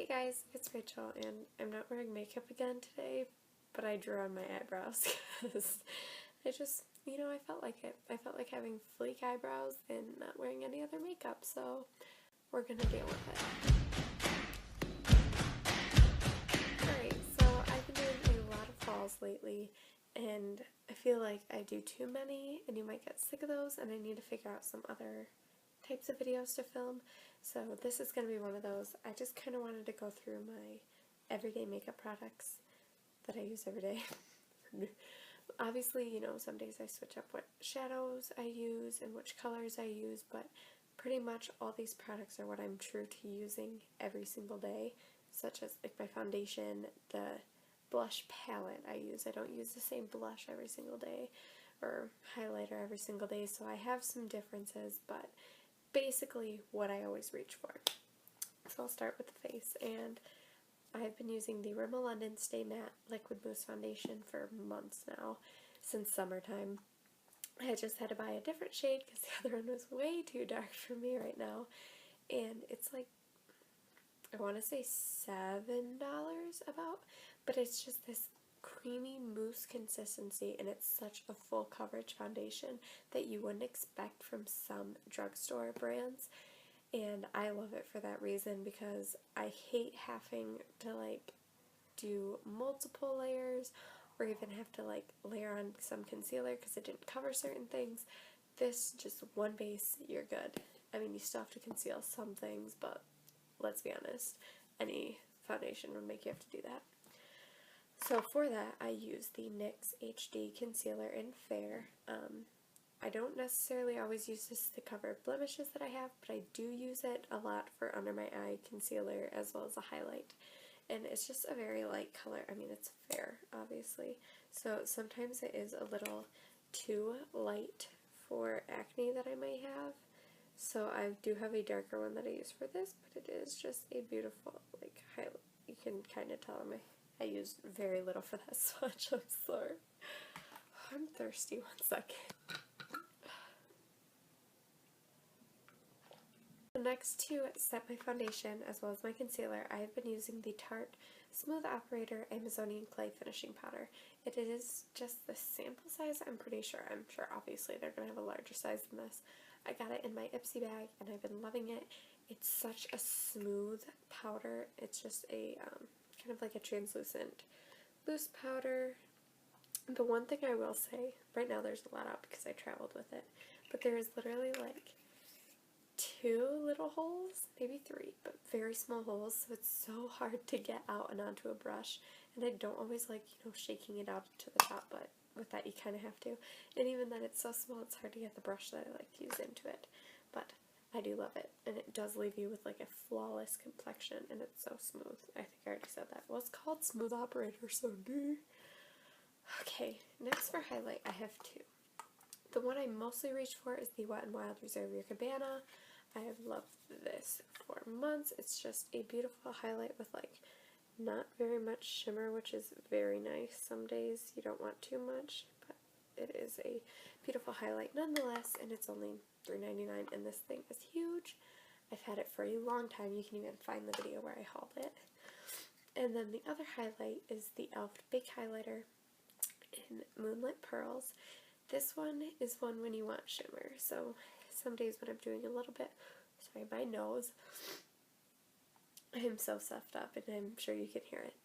guys, it's Rachel, and I'm not wearing makeup again today, but I drew on my eyebrows because I just, I felt like it. I felt like having fleek eyebrows and not wearing any other makeup, so we're gonna deal with it. Alright, so I've been doing a lot of hauls lately, and I feel like I do too many, and you might get sick of those, and I need to figure out some other types of videos to film. So this is going to be one of those. I just kind of wanted to go through my everyday makeup products that I use every day. Obviously, some days I switch up what shadows I use and which colors I use, but pretty much all these products are what I'm true to using every single day, such as like my foundation, the blush palette I use. I don't use the same blush every single day or highlighter every single day, so I have some differences, but basically what I always reach for. So I'll start with the face, and I've been using the Rimmel London Stay Matte Liquid Mousse Foundation for months now, since summertime. I just had to buy a different shade because the other one was way too dark for me right now, and it's like, I want to say $7 about, but it's just this creamy mousse consistency, and it's such a full coverage foundation that you wouldn't expect from some drugstore brands, and I love it for that reason because I hate having to like do multiple layers or even have to like layer on some concealer because it didn't cover certain things. This, just one base, you're good. I mean, you still have to conceal some things, but let's be honest, any foundation would make you have to do that. So for that, I use the NYX HD Concealer in Fair. I don't necessarily always use this to cover blemishes that I have, but I do use it a lot for under my eye concealer as well as a highlight. And it's just a very light color. I mean, it's fair, obviously. So sometimes it is a little too light for acne that I might have. So I do have a darker one that I use for this, but it is just a beautiful like highlight. You can kind of tell I used very little for that swatch. I'm sorry. I'm thirsty. 1 second. So next, to set my foundation as well as my concealer, I have been using the Tarte Smooth Operator Amazonian Clay Finishing Powder. It is just the sample size, I'm sure obviously they're going to have a larger size than this. I got it in my Ipsy bag and I've been loving it. It's such a smooth powder. It's just a kind of like a translucent loose powder. The one thing I will say, right now there's a lot out because I traveled with it, but there is literally like 2 little holes, maybe 3, but very small holes, so it's so hard to get out and onto a brush, and I don't always like, shaking it out to the top, but with that you kind of have to, and even then it's so small it's hard to get the brush that I like to use into it, but I do love it, and it does leave you with like a flawless complexion, and it's so smooth. I think I already said that. Well, it's called Smooth Operator, so okay, next for highlight I have 2. The one I mostly reach for is the Wet n Wild Reserve Your Cabana. I have loved this for months. It's just a beautiful highlight with like not very much shimmer, which is very nice. Some days you don't want too much, but it is a beautiful highlight nonetheless, and it's only $3.99, and this thing is huge. I've had it for a long time. You can even find the video where I hauled it. And then the other highlight is the e.l.f. Big Highlighter in Moonlit Pearls. This one is one when you want shimmer, so some days when I'm doing a little bit, sorry, my nose, I'm so stuffed up, and I'm sure you can hear it.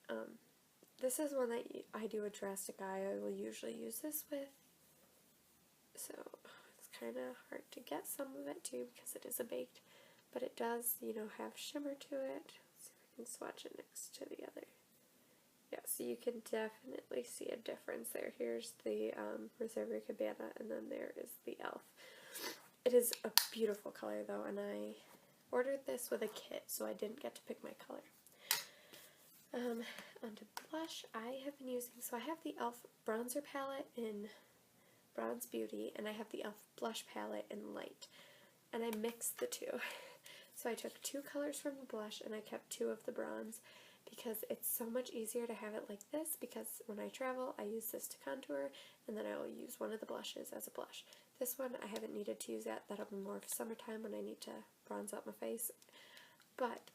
This is one that I do a drastic eye. I will usually use this with, so it's kind of hard to get some of it too because it is a baked, but it does, have shimmer to it. Let's see if I can swatch it next to the other. Yeah, so you can definitely see a difference there. Here's the Reserve Your Cabana, and then there is the e.l.f. It is a beautiful color though, and I ordered this with a kit, so I didn't get to pick my color. Onto blush, I have been using, so I have the e.l.f. bronzer palette in Bronze Beauty, and I have the e.l.f. blush palette in Light, and I mixed the two. So I took 2 colors from the blush, and I kept 2 of the bronze, because it's so much easier to have it like this, because when I travel I use this to contour, and then I will use one of the blushes as a blush. This one I haven't needed to use yet. That'll be more of summertime when I need to bronze up my face, but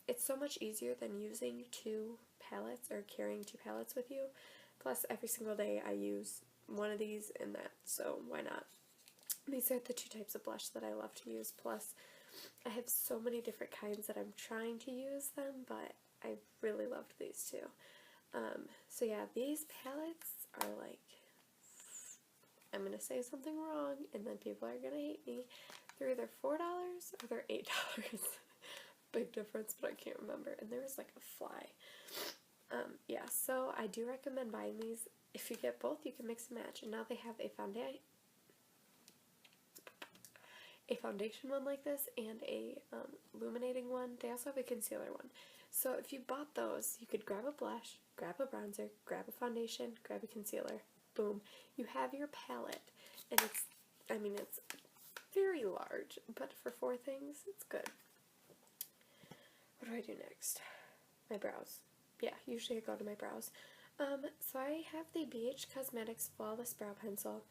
it's so much easier than using two palettes or carrying two palettes with you. Plus, every single day I use one of these and that, so why not? These are the two types of blush that I love to use. Plus, I have so many different kinds that I'm trying to use them, but I really loved these two. So yeah, these palettes are like, I'm going to say something wrong, and then people are going to hate me. They're either $4 or they're $8. Big difference, but I can't remember. And there was like a fly. Yeah, so I do recommend buying these. If you get both, you can mix and match. And now they have a foundation one like this and a illuminating one. They also have a concealer one. So if you bought those, you could grab a blush, grab a bronzer, grab a foundation, grab a concealer. Boom. You have your palette. And it's very large, but for 4 things, it's good. What do I do next? My brows. Yeah, usually I go to my brows. So I have the BH Cosmetics Flawless Brow Pencil.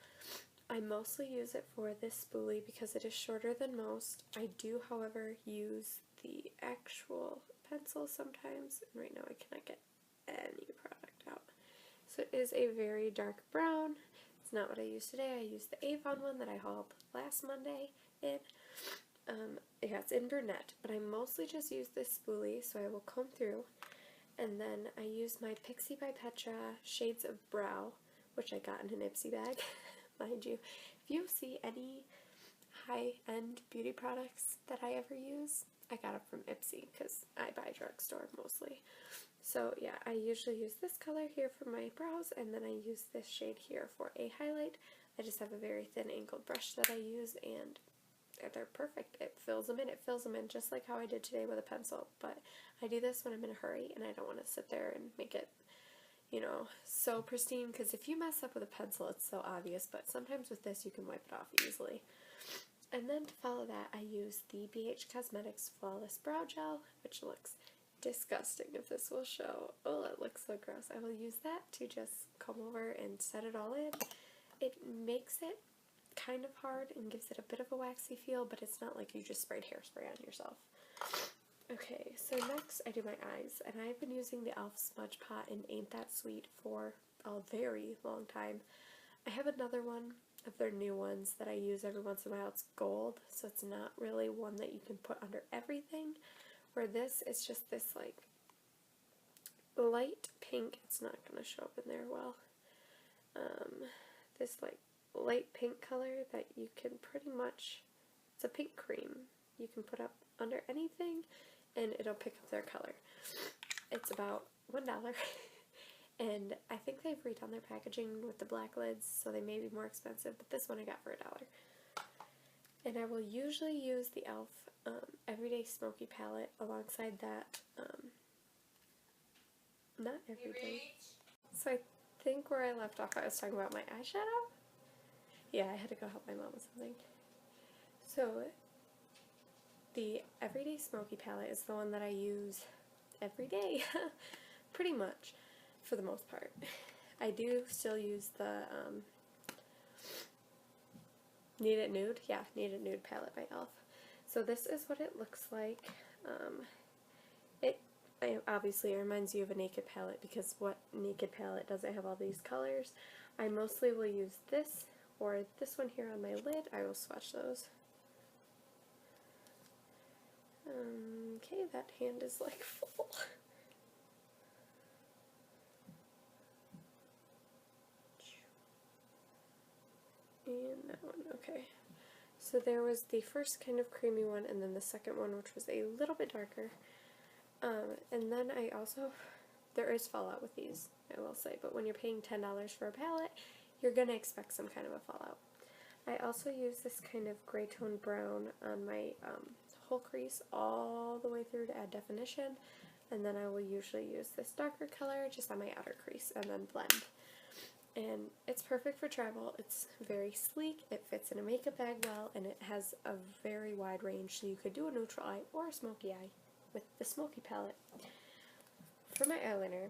I mostly use it for this spoolie because it is shorter than most. I do, however, use the actual pencil sometimes, and right now I cannot get any product out. So it is a very dark brown. It's not what I used today. I used the Avon one that I hauled last Monday in. Yeah, it's in brunette, but I mostly just use this spoolie, so I will comb through. And then I use my Pixie by Petra Shades of Brow, which I got in an Ipsy bag, mind you. If you see any high-end beauty products that I ever use, I got them from Ipsy, because I buy drugstore mostly. So yeah, I usually use this color here for my brows, and then I use this shade here for a highlight. I just have a very thin angled brush that I use, and they're perfect. It fills them in. It fills them in just like how I did today with a pencil, but I do this when I'm in a hurry and I don't want to sit there and make it, you know, so pristine, because if you mess up with a pencil, it's so obvious, but sometimes with this you can wipe it off easily. And then to follow that, I use the BH Cosmetics Flawless Brow Gel, which looks disgusting if this will show. Oh, it looks so gross. I will use that to just comb over and set it all in. It makes it kind of hard and gives it a bit of a waxy feel, but it's not like you just sprayed hairspray on yourself. Okay, so next I do my eyes, and I've been using the e.l.f. Smudge Pot in Ain't That Sweet for a very long time. I have another one of their new ones that I use every once in a while. It's gold, so it's not really one that you can put under everything, where this is just this like light pink. It's not going to show up in there well. This like light pink color that you can pretty much, it's a pink cream, you can put up under anything and it'll pick up their color. It's about $1 and I think they've redone their packaging with the black lids, so they may be more expensive, but this one I got for $1. And I will usually use the e.l.f. Everyday Smoky Palette alongside that, not everyday. So I think where I left off I was talking about my eyeshadow. Yeah, I had to go help my mom with something. So, the Everyday Smoky Palette is the one that I use every day, pretty much, for the most part. I do still use the Need It Nude, yeah, Need It Nude palette by e.l.f. So this is what it looks like. Obviously it reminds you of a Naked palette, because what Naked palette doesn't have all these colors. I mostly will use this or this one here on my lid. I will swatch those. Okay, that hand is like full. And that one, okay. So there was the first kind of creamy one, and then the second one, which was a little bit darker. And then I also, there is fallout with these, I will say, but when you're paying $10 for a palette, you're going to expect some kind of a fallout. I also use this kind of gray tone brown on my whole crease all the way through to add definition, and then I will usually use this darker color just on my outer crease and then blend. And it's perfect for travel. It's very sleek, it fits in a makeup bag well, and it has a very wide range, so you could do a neutral eye or a smoky eye with the Smoky palette. For my eyeliner,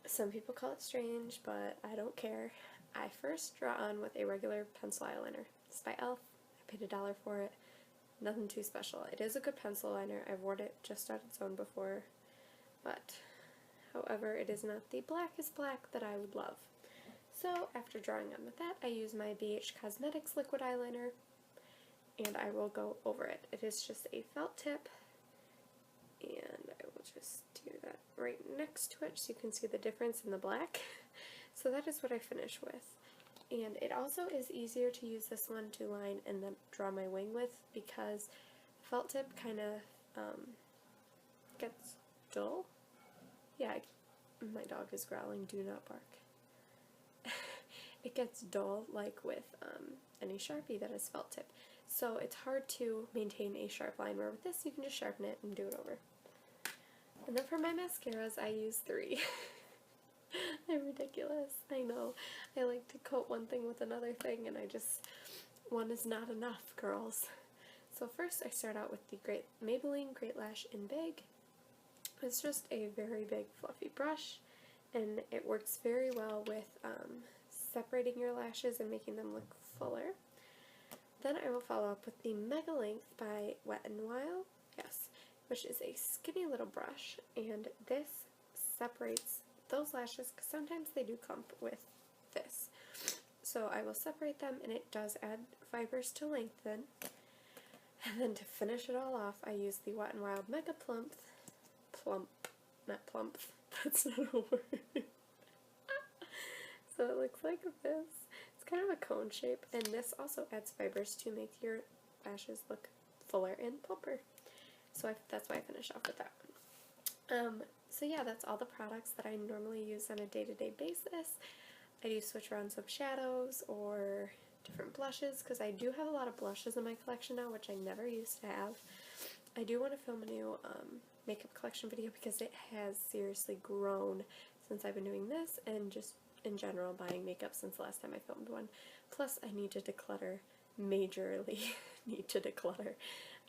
some people call it strange, but I don't care. I first draw on with a regular pencil eyeliner. It's by e.l.f. I paid $1 for it. nothing too special. It is a good pencil liner. I've worn it just on its own before, but however, it is not the blackest black that I would love. So after drawing on with that, I use my BH Cosmetics liquid eyeliner, and I will go over it. It is just a felt tip, and I will just do that right next to it so you can see the difference in the black. So that is what I finish with. And it also is easier to use this one to line and then draw my wing with, because felt tip kind of gets dull. Yeah, my dog is growling, do not bark. It gets dull like with any Sharpie that is felt tip. So it's hard to maintain a sharp line, where with this you can just sharpen it and do it over. And then for my mascaras, I use 3. I'm ridiculous, I know. I like to coat one thing with another thing, and one is not enough, girls. So first I start out with the Maybelline Great Lash in Big. It's just a very big fluffy brush, and it works very well with separating your lashes and making them look fuller. Then I will follow up with the Mega Length by Wet n Wild, yes, which is a skinny little brush, and this separates those lashes, because sometimes they do clump with this. So I will separate them, and it does add fibers to lengthen. And then to finish it all off, I use the Wet n Wild Mega Plump, not plump, that's not a word. So it looks like this. It's kind of a cone shape, and this also adds fibers to make your lashes look fuller and plumper. So that's why I finish off with that one. So yeah, that's all the products that I normally use on a day-to-day basis. I do switch around some shadows or different blushes, because I do have a lot of blushes in my collection now, which I never used to have. I do want to film a new makeup collection video, because it has seriously grown since I've been doing this, and just in general buying makeup since the last time I filmed one. Plus I need to declutter, majorly need to declutter.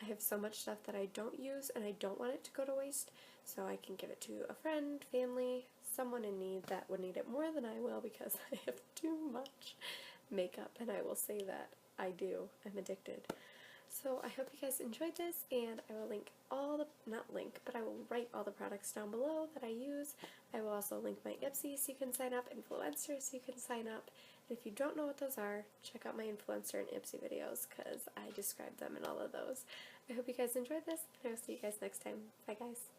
I have so much stuff that I don't use, and I don't want it to go to waste, so I can give it to a friend, family, someone in need that would need it more than I will, because I have too much makeup, and I will say that I do. I'm addicted. So I hope you guys enjoyed this, and I will link all the, not link, but I will write all the products down below that I use. I will also link my Ipsy so you can sign up, Influenster so you can sign up, and if you don't know what those are, check out my Influencer and Ipsy videos, because I describe them in all of those. I hope you guys enjoyed this, and I will see you guys next time. Bye guys!